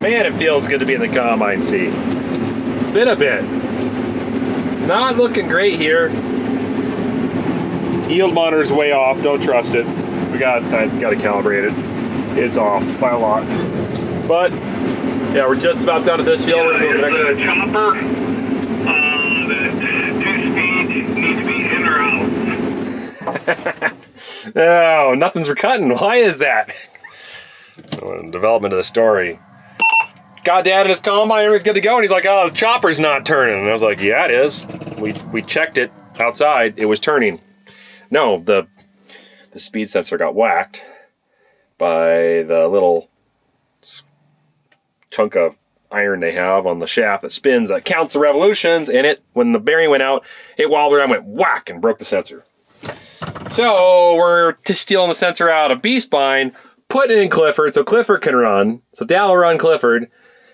Man, it feels good to be in the combine seat. It's been a bit. Not looking great here. Yield monitor's way off, don't trust it. I got to calibrate it. It's off by a lot. But yeah, we're just about done at this field. Yeah, here's the chopper. The 2-speed need to be in or out. No, nothing's cutting. Why is that? Development of the story. Got Dad in his combine, everything's good to go, and he's like, oh, the chopper's not turning. And I was like, yeah, it is. We checked it outside, it was turning. No, the speed sensor got whacked by the little chunk of iron they have on the shaft that spins, that counts the revolutions, and it, when the bearing went out, it wobbled around, went whack, and broke the sensor. So we're stealing the sensor out of B-spine, putting it in Clifford so Clifford can run. So Dad will run Clifford.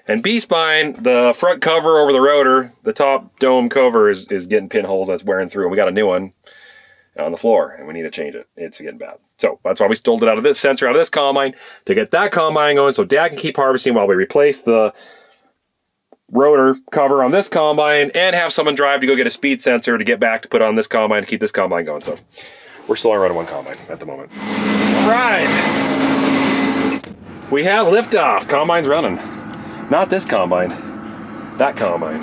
And B-spine, the front cover over the rotor, the top dome cover is getting pinholes that's wearing through. And we got a new one on the floor, and we need to change it. It's getting bad. So that's why we stole it out of this sensor, out of this combine, to get that combine going so Dad can keep harvesting while we replace the rotor cover on this combine and have someone drive to go get a speed sensor to get back to put on this combine to keep this combine going. So we're still running one combine at the moment. All right. We have liftoff. Combine's running. Not this combine. That combine.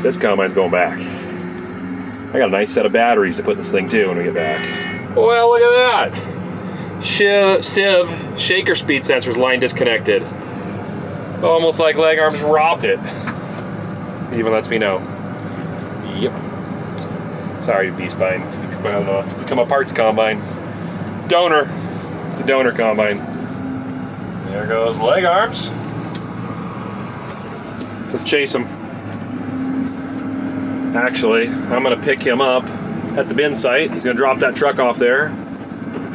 This combine's going back. I got a nice set of batteries to put in this thing too when we get back. Well, look at that. Sieve shaker speed sensors line disconnected. Almost like leg arms robbed it. Even lets me know. Yep. Sorry, B-spine. Become a parts combine. Donor. It's a donor combine. There goes leg arms. Let's chase him. Actually, I'm gonna pick him up at the bin site. He's gonna drop that truck off there.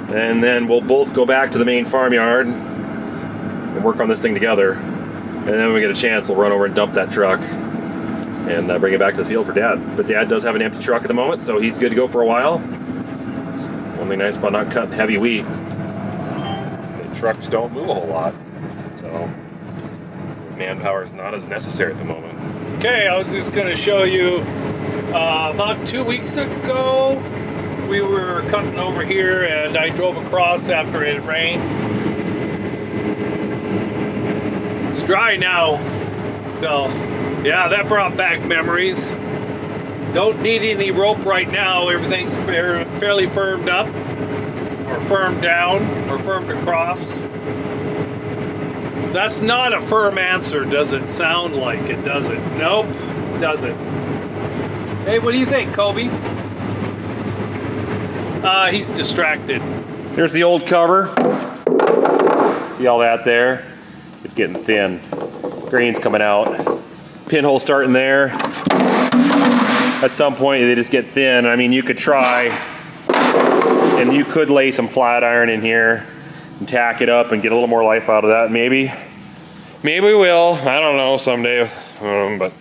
And then we'll both go back to the main farmyard and work on this thing together. And then when we get a chance, we'll run over and dump that truck and bring it back to the field for Dad. But Dad does have an empty truck at the moment, so he's good to go for a while. One thing nice about not cutting heavy wheat, the trucks don't move a whole lot. So manpower is not as necessary at the moment. Okay, I was just going to show you, about 2 weeks ago, we were cutting over here and I drove across after it rained. It's dry now, so yeah, that brought back memories. Don't need any rope right now, everything's fairly firmed up, or firmed down, or firmed across. That's not a firm answer, does it sound like it, does it? Nope, doesn't. Hey, what do you think, Kobe? He's distracted. Here's the old cover. See all that there? It's getting thin. Grain's coming out. Pinhole starting there. At some point, they just get thin. I mean, you could try, and you could lay some flat iron in here and tack it up and get a little more life out of that. Maybe we will. I don't know, someday. But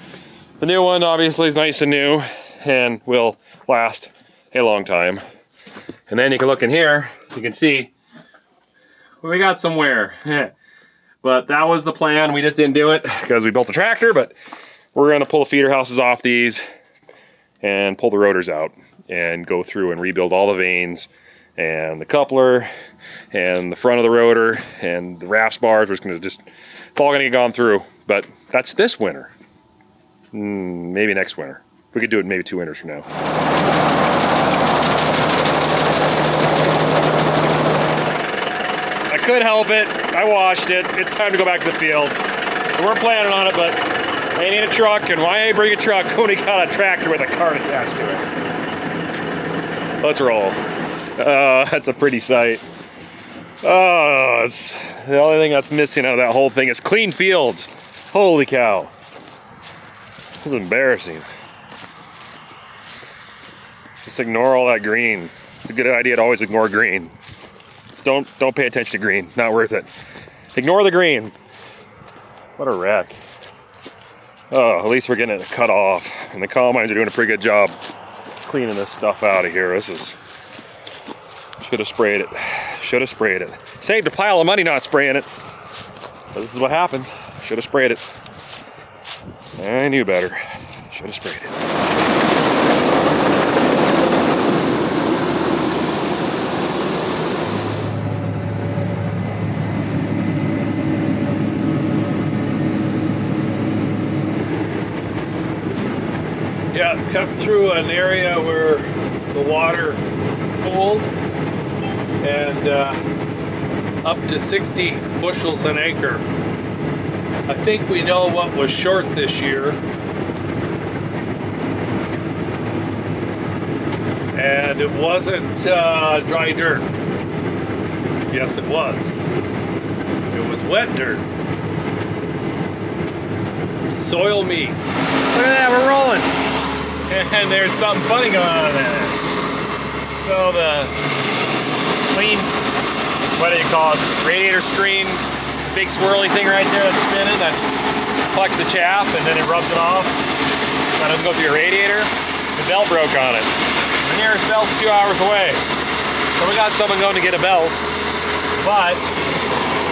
the new one obviously is nice and new and will last a long time. And then you can look in here, you can see we got some wear. But that was the plan. We just didn't do it because we built a tractor, but we're gonna pull the feeder houses off these and pull the rotors out and go through and rebuild all the vanes and the coupler and the front of the rotor and the rafts bars. We're just gonna it's all gonna get gone through, but that's this winter. Maybe next winter. We could do it maybe 2 winters from now. I could help it. I washed it. It's time to go back to the field. We weren't planning on it, but I need a truck, and why bring a truck when we got a tractor with a cart attached to it? Let's roll. That's a pretty sight. Oh, it's the only thing that's missing out of that whole thing is clean fields. Holy cow. This is embarrassing. Just ignore all that green. It's a good idea to always ignore green. Don't pay attention to green. Not worth it. Ignore the green. What a wreck. Oh, at least we're getting it cut off. And the combines are doing a pretty good job cleaning this stuff out of here. Should have sprayed it. Should have sprayed it. Saved a pile of money not spraying it. But this is what happens. Should have sprayed it. I knew better. Should have sprayed it. Yeah, cut through an area where the water cooled and up to 60 bushels an acre. I think we know what was short this year. And it wasn't dry dirt. Yes, it was. It was wet dirt. Soil me. Look at that, we're rolling. And there's something funny going on there. So the clean, what do you call it, radiator screen, big swirly thing right there that's spinning that collects the chaff and then it rubs it off. That doesn't go through your radiator. The belt broke on it. The nearest belt's 2 hours away. So we got someone going to get a belt, but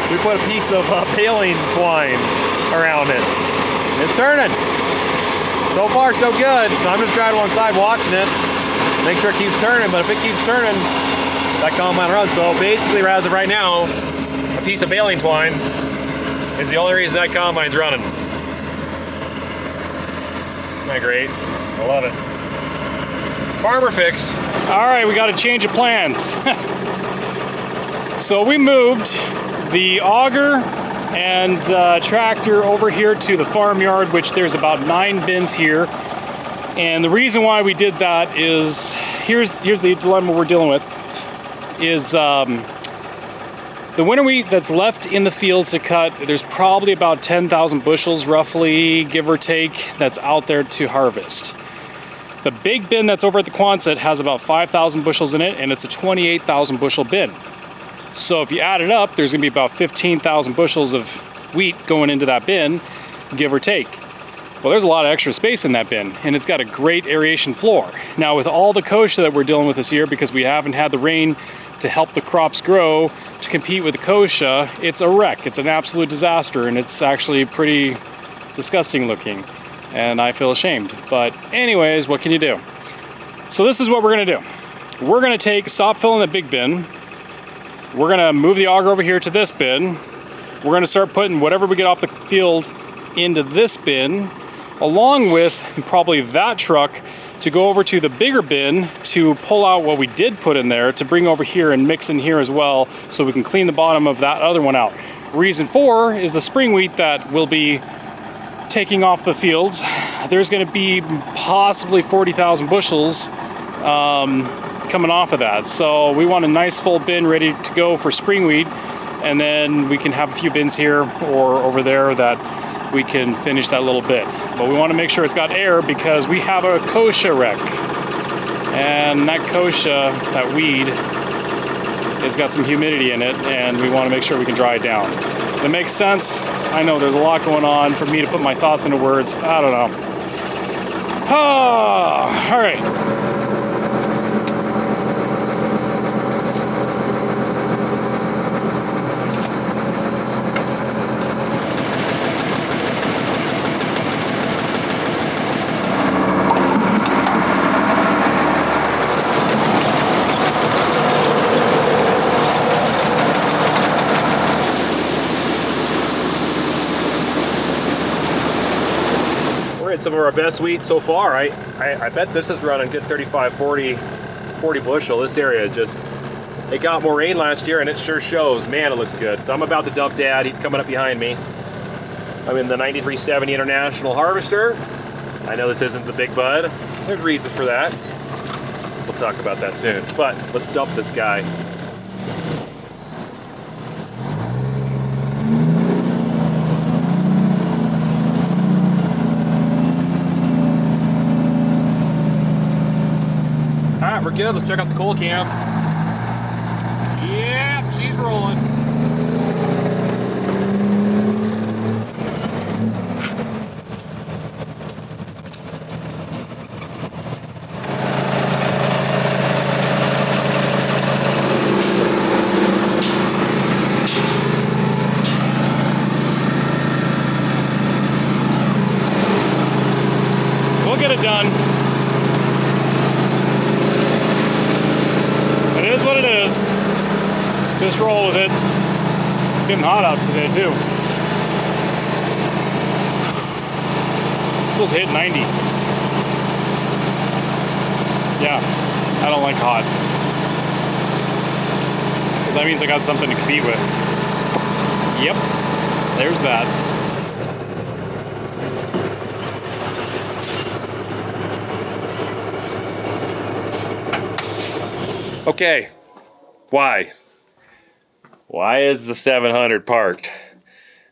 we put a piece of baling twine around it. It's turning. So far, so good. So I'm just driving alongside watching it. Make sure it keeps turning, but if it keeps turning, that combine runs. So basically, as of right now, a piece of baling twine is the only reason that combine's running. Isn't that great? I love it. Farmer fix. All right, we got a change of plans. So we moved the auger and tractor over here to the farmyard, which there's about 9 bins here. And the reason why we did that is, here's the dilemma we're dealing with, is the winter wheat that's left in the fields to cut, there's probably about 10,000 bushels roughly, give or take, that's out there to harvest. The big bin that's over at the Quonset has about 5,000 bushels in it, and it's a 28,000 bushel bin. So if you add it up, there's gonna be about 15,000 bushels of wheat going into that bin, give or take. Well, there's a lot of extra space in that bin, and it's got a great aeration floor. Now, with all the kochia that we're dealing with this year, because we haven't had the rain to help the crops grow, to compete with the kochia, it's a wreck. It's an absolute disaster, and it's actually pretty disgusting looking, and I feel ashamed. But anyways, what can you do? So this is what we're gonna do. We're gonna stop filling the big bin. We're gonna move the auger over here to this bin. We're gonna start putting whatever we get off the field into this bin, along with probably that truck to go over to the bigger bin to pull out what we did put in there to bring over here and mix in here as well, so we can clean the bottom of that other one out. Reason 4 is the spring wheat that will be taking off the fields. There's gonna be possibly 40,000 bushels coming off of that. So we want a nice full bin ready to go for spring wheat, and then we can have a few bins here or over there that we can finish that little bit. But we want to make sure it's got air because we have a kochia wreck. And that kochia, that weed, has got some humidity in it, and we want to make sure we can dry it down. That makes sense. I know there's a lot going on for me to put my thoughts into words. I don't know. All right. Some of our best wheat so far. I bet this is running good 35, 40 bushel. This area it got more rain last year and it sure shows. Man, it looks good. So I'm about to dump Dad. He's coming up behind me. I'm in the 9370 International Harvester. I know this isn't the Big Bud. There's reasons for that. We'll talk about that soon. But let's dump this guy. Alright, we're good. Let's check out the coal cam. Yep, she's rolling. it done. It is what it is. Just roll with it. Getting hot out today too. It's supposed to hit 90. Yeah, I don't like hot. That means I got something to compete with. Yep, there's that. Okay, why? Why is the 700 parked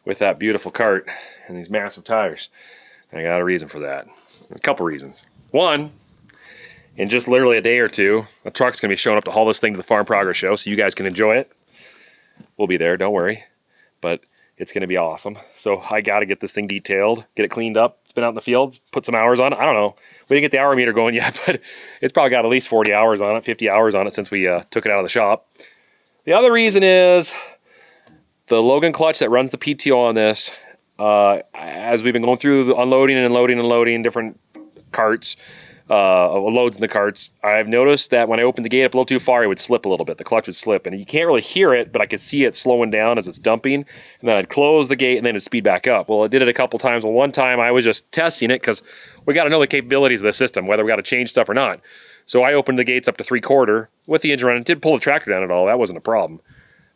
with that beautiful cart and these massive tires? I got a reason for that. A couple reasons. One, in just literally a day or two, a truck's gonna be showing up to haul this thing to the Farm Progress Show so you guys can enjoy it. We'll be there, don't worry. But it's gonna be awesome. So I gotta get this thing detailed, get it cleaned up. It's been out in the field, put some hours on it. I don't know. We didn't get the hour meter going yet, but it's probably got at least 40 hours on it, 50 hours on it since we took it out of the shop. The other reason is the Logan clutch that runs the PTO on this, as we've been going through the unloading and unloading different carts, loads in the carts, I've noticed that when I opened the gate up a little too far, it would slip a little bit. The clutch would slip, and you can't really hear it, but I could see it slowing down as it's dumping. And then I'd close the gate, and then it'd speed back up. Well, I did it a couple times. Well, one time I was just testing it because we got to know the capabilities of the system, whether we got to change stuff or not. So I opened the gates up to 3/4 with the engine running. It did pull the tractor down at all. That wasn't a problem.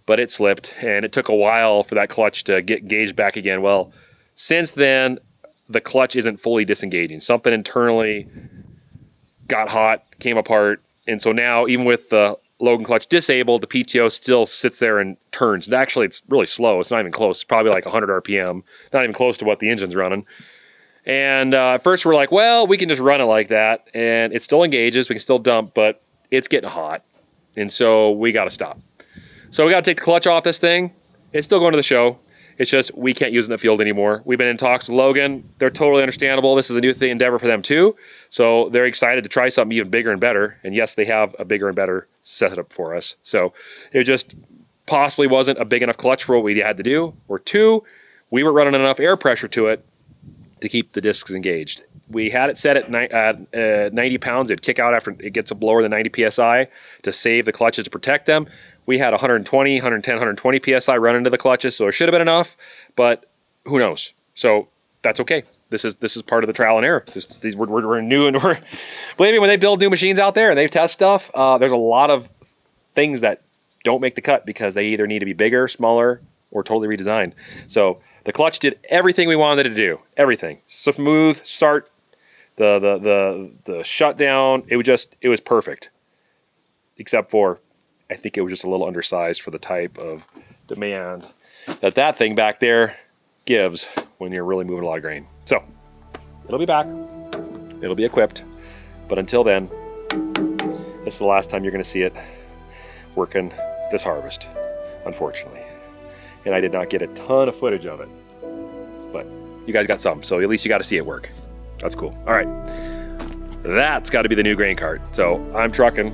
But it slipped, and it took a while for that clutch to get gauged back again. Well, since then, the clutch isn't fully disengaging. Something internally got hot, came apart, and so now even with the Logan clutch disabled, the PTO still sits there and turns. And actually, it's really slow. It's not even close. It's probably like 100 RPM, not even close to what the engine's running. And at first we're like, well, we can just run it like that, and it still engages. We can still dump, but it's getting hot, and so we got to stop. So we got to take the clutch off this thing. It's still going to the show. It's just we can't use it in the field anymore. We've been in talks with Logan. They're totally understandable. This is a new endeavor for them too. So they're excited to try something even bigger and better. And yes, they have a bigger and better setup for us. So it just possibly wasn't a big enough clutch for what we had to do. Or two, we weren't running enough air pressure to it to keep the discs engaged. We had it set at 90 pounds. It'd kick out after it gets lower than 90 PSI to save the clutches to protect them. We had 120, 110, 120 PSI run into the clutches, so it should have been enough, but who knows? So that's okay. This is part of the trial and error. We're new, and believe me, when they build new machines out there and they test stuff, there's a lot of things that don't make the cut because they either need to be bigger, smaller, or totally redesigned. So the clutch did everything we wanted it to do. Everything. Smooth start, the shutdown. It was perfect. Except for, I think it was just a little undersized for the type of demand that thing back there gives when you're really moving a lot of grain. So it'll be back. It'll be equipped. But until then, this is the last time you're going to see it working this harvest, unfortunately. And I did not get a ton of footage of it. But you guys got some, so at least you got to see it work. That's cool. All right. That's got to be the new grain cart. So I'm trucking.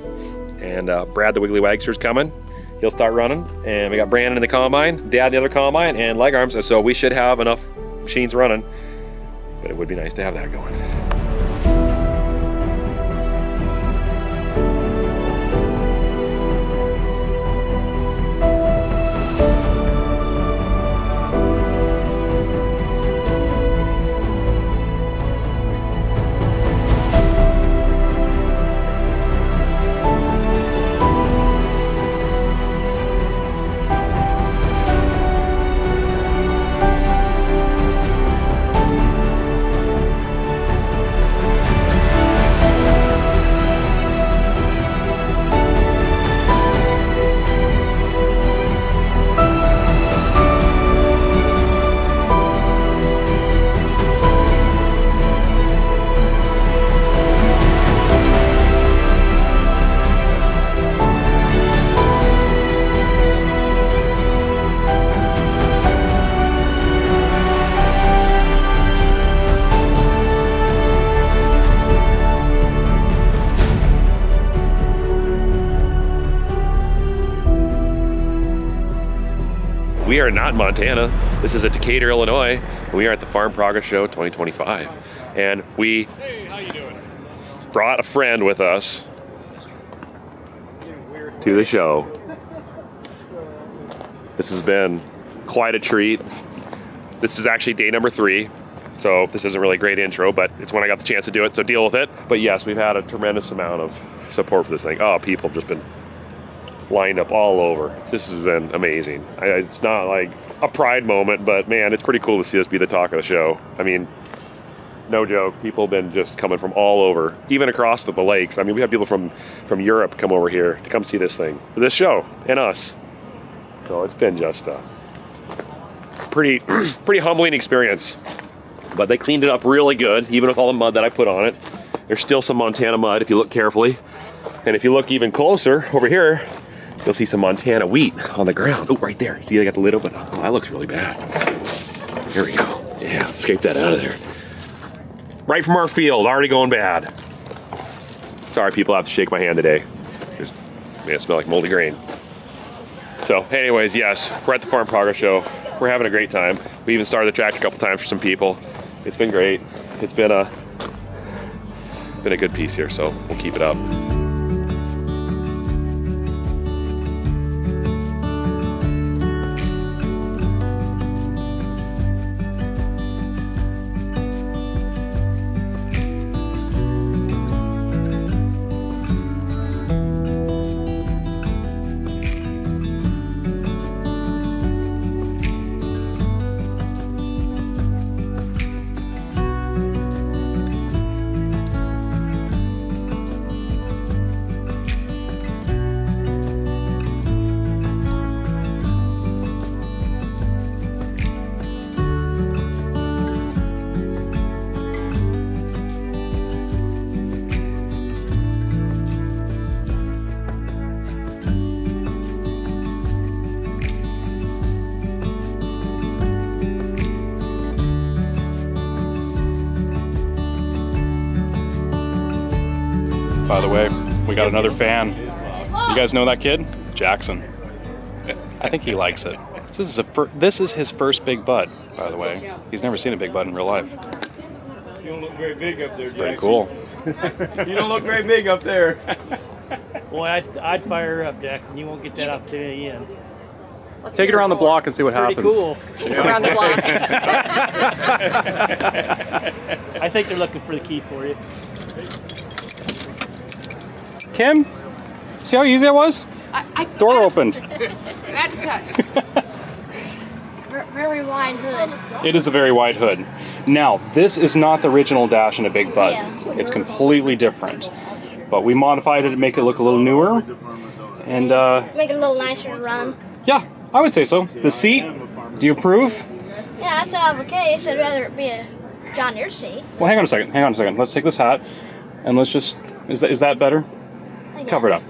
And Brad the Wiggly Wagster's coming. He'll start running. And we got Brandon in the combine, Dad in the other combine, and leg arms. So we should have enough machines running. But it would be nice to have that going. we are not in Montana. This is at Decatur, Illinois. And we are at the Farm Progress Show 2025. And we Hey, how you doing? brought a friend with us to the show. This has been quite a treat. This is actually day number 3. So this isn't really a great intro, but it's when I got the chance to do it, so deal with it. But yes, we've had a tremendous amount of support for this thing. Oh, people have just been lined up all over. This has been amazing. It's not like a pride moment, but man, it's pretty cool to see us be the talk of the show. I mean, no joke, people have been just coming from all over, even across the lakes. I mean, we have people from Europe come over here to come see this thing, for this show, and us. So it's been just a pretty humbling experience. But they cleaned it up really good, even with all the mud that I put on it. There's still some Montana mud if you look carefully. And if you look even closer over here, you'll see some Montana wheat on the ground. Oh, right there. See, they got the lid open. Oh, that looks really bad. Here we go. Yeah, scrape that out of there. Right from our field, already going bad. Sorry, people have to shake my hand today. They smell like moldy grain. So, anyways, yes, we're at the Farm Progress Show. We're having a great time. We even started the tractor a couple times for some people. It's been great. It's been a good piece here, so we'll keep it up. By the way, we got another fan. You guys know that kid? Jackson. I think he likes it. This is his first big bud, by the way. He's never seen a big bud in real life. You don't look very big up there, Jack. Pretty cool. You don't look very big up there. Boy, I'd fire her up, Jackson. You won't get that opportunity again. Take it around the block and see what Pretty happens. cool. Around the block. I think they're looking for the key for you. Kim, see how easy that was? Door opened. That's a touch. Very wide hood. It is a very wide hood. Now, this is not the original Dash in a Big Bud. Yeah. It's completely different. But we modified it to make it look a little newer. And Make it a little nicer to run. yeah, I would say so. The seat, do you approve? Yeah, that's okay. So I'd rather it be a John Deere seat. Well, hang on a second. Let's take this hat and let's just, is that better? I guess. Cover it up.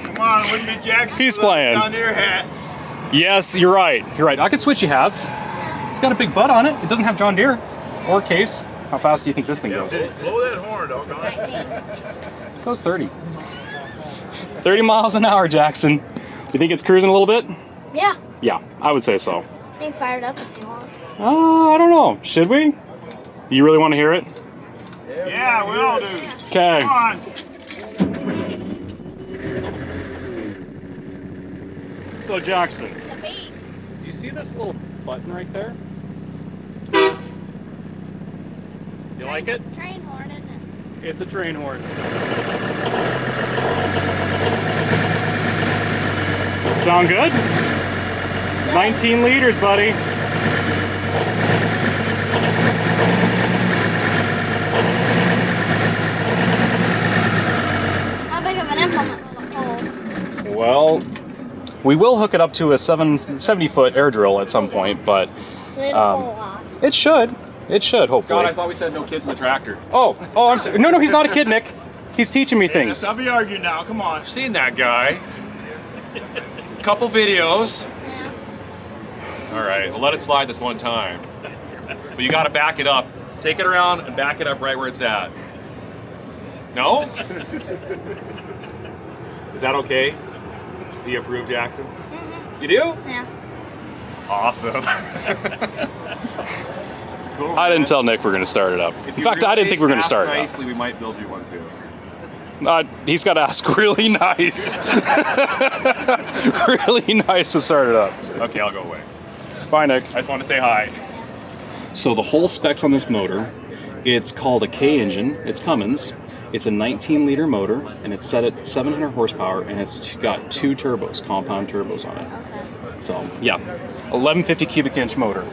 Come on, look at Jackson. He's playing. On your hat. Yes, you're right. I could switch you hats. It's got a big butt on it. It doesn't have John Deere or Case. How fast do you think this thing goes? Blow that horn, doggone. It goes 30. 30 miles an hour, Jackson. Do you think it's cruising a little bit? Yeah. Yeah, I would say so. You can fire it up if you want. I don't know. Should we? Do you really want to hear it? Yeah, we all do. Okay. Come on. So, Jackson, The beast. do you see this little button right there? You like it? Train horn, isn't it? It's a train horn. Sound good? 19 liters, buddy. How big of an implement will it hold? Well, we will hook it up to a 70-foot air drill at some point, but So it'll hold a lot. it should. It should, hopefully. God, I thought we said no kids in the tractor. Oh, I'm sorry. No, he's not a kid, Nick. He's teaching me things. Stop be arguing now. Come on. I've seen that guy. Couple videos. Yeah. All right, we'll let it slide this one time. But you got to back it up. Take it around and back it up right where it's at. No? Is that okay? Do you approve, Jackson? You do? Yeah. Awesome. Cool, I didn't man. tell Nick we're going to start it up. If In you fact, I didn't think we were going to ask start it up. nicely, we might build you one too. He's got to ask really nice. Really nice to start it up. Okay, I'll go away. Bye, Nick. I just want to say hi. So the whole specs on this motor, it's called a K engine. It's Cummins. It's a 19-liter motor, and it's set at 700 horsepower, and it's got 2 turbos, compound turbos on it. Okay. So yeah, 1150 cubic inch motor.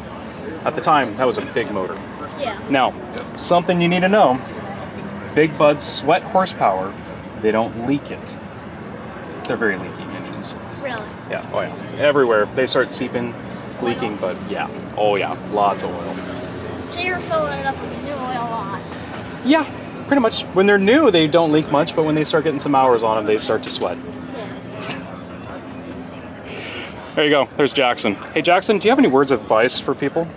At the time, that was a big motor. Yeah. Now, something you need to know: Big Bud's sweat horsepower, they don't leak it. They're very leaky engines. Really? Yeah. Oh yeah. Everywhere they start seeping, leaking, but yeah. Oh yeah, lots of oil. So you're filling it up with new oil a lot. Yeah, pretty much. When they're new, they don't leak much, but when they start getting some hours on them, they start to sweat. Yeah. There you go. There's Jackson. Hey Jackson, do you have any words of advice for people?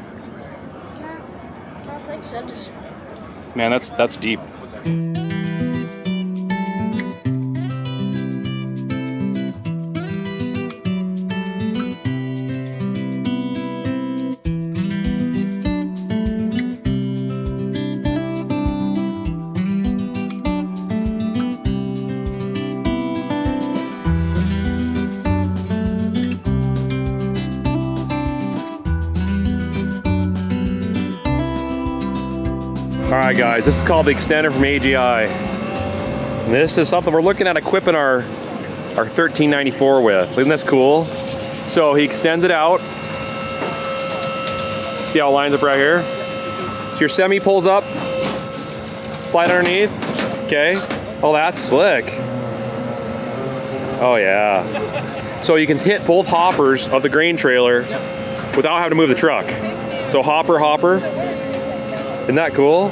No, I don't think so. Just Man, that's deep. All right, guys, this is called the extender from AGI. And this is something we're looking at equipping our 1394 with. Isn't this cool? So he extends it out. See how it lines up right here? So your semi pulls up, slide underneath. Okay. Oh, that's slick. Oh yeah. So you can hit both hoppers of the grain trailer without having to move the truck. So hopper. Isn't that cool?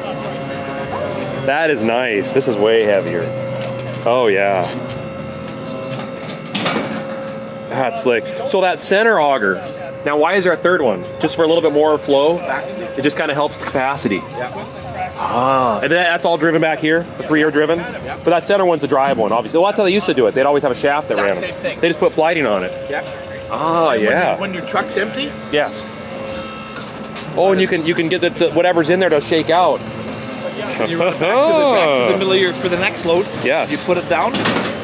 That is nice. This is way heavier. Oh yeah. That's slick. So that center auger, now why is there a third one? Just for a little bit more flow? It just kind of helps the capacity. Ah, and that's all driven back here, the 3-year driven? But that center one's the drive one, obviously. Well, that's how they used to do it. They'd always have a shaft that ran them. Same thing. They just put flighting on it. Yeah. Ah, yeah. When your truck's empty, Yes. Oh, and you can get whatever's in there to shake out. you run it back to the middle of your, for the next load. Yes. You put it down,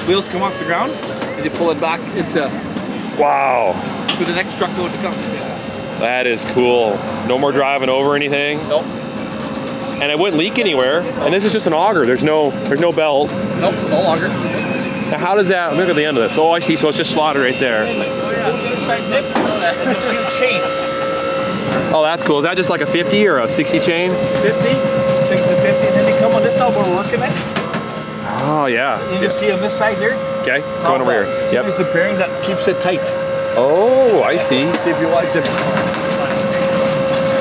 wheels come off the ground, and you pull it back into Wow, for the next truck load to come. that is cool. No more driving over anything. Nope. And it wouldn't leak anywhere. And this is just an auger. There's no belt. Nope, no longer. Now how does that look at the end of this? Oh, I see. So it's just slotted right there. And you see the chain. Oh, that's cool. Is that just like a 50 or a 60 chain? 50, take the 50, and then you come on this side where we're working it. Oh yeah. And you see on this side here. Okay, going over here. See, Yep. there's a bearing that keeps it tight. Oh, I see. See if you watch it.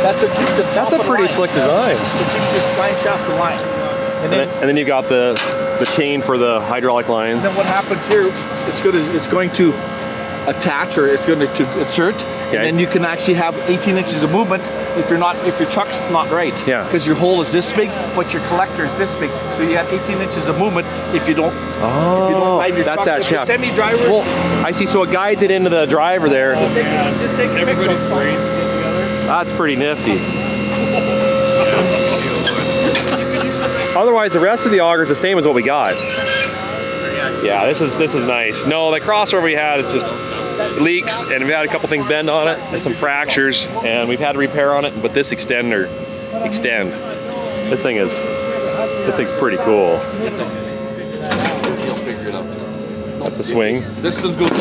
That's what keeps it. That's a pretty slick design. It keeps your spine shaft aligned. And And then you got the chain for the hydraulic line. then what happens here? It's going to attach, or it's going to insert. Okay. And then you can actually have 18 inches of movement if your truck's not right. Yeah. Because your hole is this big, but your collector is this big. So you have 18 inches of movement if you don't. Oh, if you don't ride your that's truck. that If you're shaft. semi-driver. Well, I see. So it guides it into the driver there. just take a Everybody's picture. brains get together. That's pretty nifty. Otherwise, the rest of the auger is the same as what we got. Yeah, this is nice. No, the crossover we had is just leaks, and we've had a couple things bend on it, and some fractures, and we've had to repair on it. But this extend. This thing's pretty cool. That's the swing. This one goes.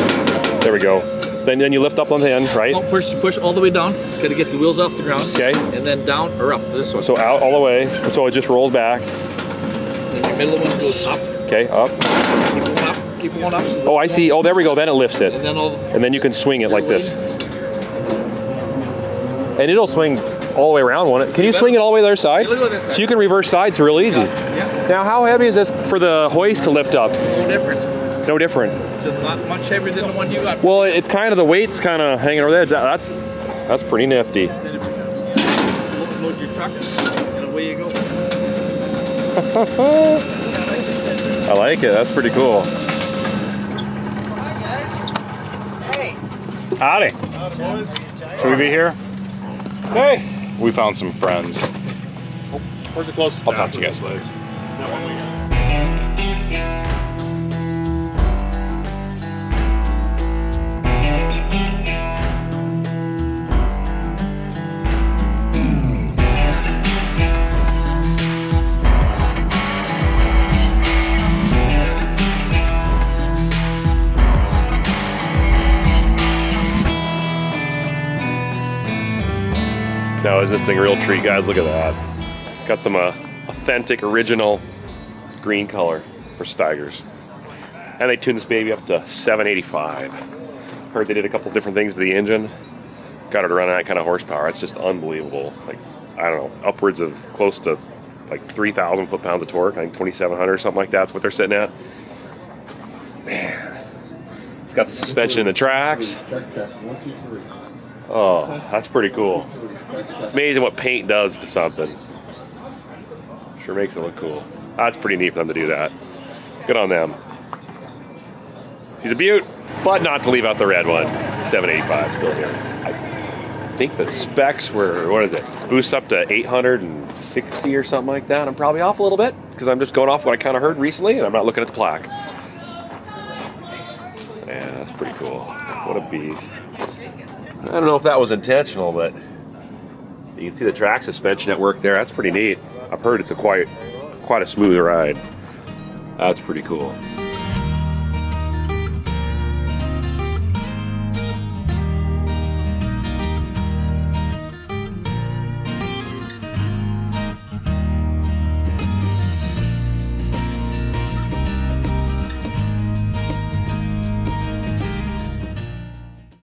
There we go. So then you lift up on the end, right? Don't push all the way down. Got to get the wheels off the ground. Okay. And then down or up. This one. So out all the way. So it just rolled back. Then your middle one goes up. Okay, up. Keep going up. Keep going up. Oh, I see. Oh, there we go. Then it lifts it. And then all. And then you can swing it like this. And it'll swing all the way around, won't it? Can you swing it all the way to the other side? Yeah, look at this side. So you can reverse sides real easy. Yeah. Now, how heavy is this for the hoist to lift up? No different. No different. It's not much heavier than the one you got. Well, it's kind of the weight's kind of hanging over there. That's pretty nifty. Then if you load your truck, and away you go. I like it. That's pretty cool. Howdy. Should we be here? Hey. We found some friends. Where's the closest? I'll talk to you guys later. That one we got. Now, is this thing a real treat, guys? Look at that. Got some authentic, original green color for Steigers. And they tuned this baby up to 785. Heard they did a couple different things to the engine. Got it running that kind of horsepower. It's just unbelievable. Like, I don't know, upwards of close to like 3,000 foot-pounds of torque. I think 2,700 or something like that's what they're sitting at. Man. It's got the suspension and the tracks. Oh, that's pretty cool. It's amazing what paint does to something. Sure makes it look cool. That's pretty neat for them to do that. Good on them. He's a beaut, but not to leave out the red one. 785 still here. I think the specs were, what is it? Boosts up to 860 or something like that. I'm probably off a little bit because I'm just going off what I kind of heard recently and I'm not looking at the plaque. Yeah, that's pretty cool. What a beast. I don't know if that was intentional, but you can see the track suspension at work there. That's pretty neat. I've heard it's quite a smooth ride. That's pretty cool.